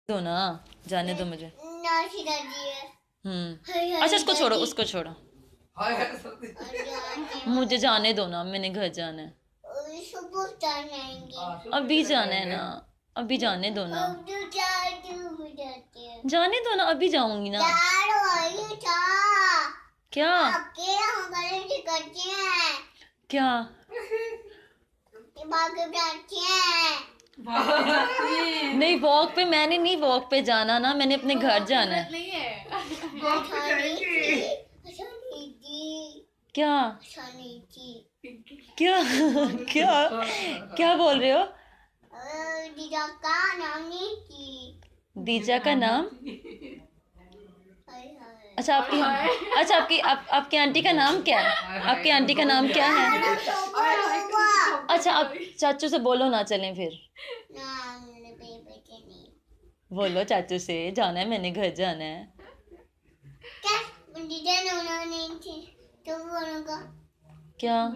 दो ना, जाने दो मुझे। नाशी दादी है। अच्छा उसको छोड़ो, उसको छोड़ो, मुझे जाने दो ना, मैंने घर जाना है। सुबह जाएंगे। अभी जाना है ना, अभी जाने दो ना, जाने दो ना, अभी जाऊंगी ना। क्या क्या नहीं, वॉक पे मैंने नहीं, वॉक पे जाना ना, मैंने अपने घर जाना है। क्या क्या क्या क्या बोल रहे हो? दीदा का नाम नहीं की। दीजा का नाम? अच्छा आपकी अच्छा आपकी आंटी का नाम क्या है? आपकी आंटी का नाम क्या है? अच्छा आप चाचू से बोलो ना, चलें फिर। बोलो चाचू से, जाना है, मैंने घर जाना है। क्या?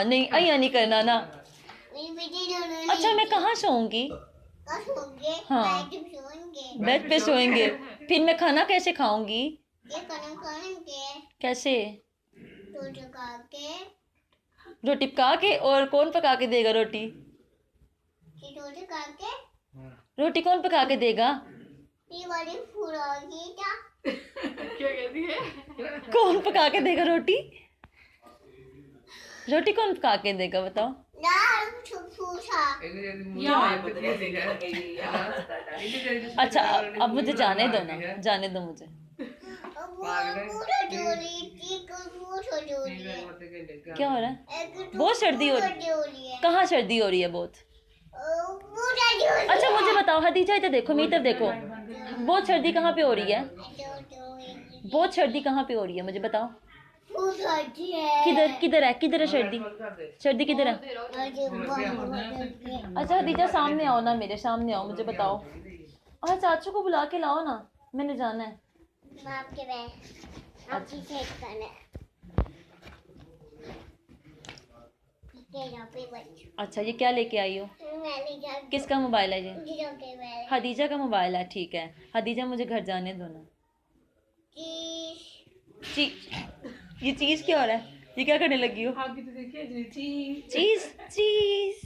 नहीं, अया नहीं करना ना। अच्छा मैं कहाँ सोऊंगी? हाँ, बेड पे सोएंगे। फिर मैं खाना कैसे खाऊंगी? कैसे? रोटी पका के? और कौन पका के देगा रोटी? रोटी कौन पका के देगा? क्या कहती है? कौन पका के देगा रोटी? रोटी कौन पका के देगा बताओ? अच्छा अब मुझे जाने दो ना, जाने दो मुझे। क्या हो रहा है? बहुत सर्दी हो रही है। कहाँ सर्दी हो रही है बहुत? अच्छा मुझे बताओ हदीजा, इधर देखो, मेरी तरफ देखो, बहुत सर्दी कहाँ पे हो रही है? बहुत सर्दी कहाँ पे हो रही है मुझे बताओ। किधर किधर है, किधर है सर्दी? सर्दी किधर है? अच्छा हदीजा सामने आओ ना, मेरे सामने आओ, मुझे बताओ। अच्छा चाचू को बुला के लाओ ना, मैंने जाना है। अच्छा ये क्या लेके आई हो? किसका मोबाइल है ये? हदीजा का मोबाइल है, ठीक है। हदीजा मुझे घर जाने दो ना। ये चीज क्या हो रहा है? ये क्या करने लगी हो? चीज चीज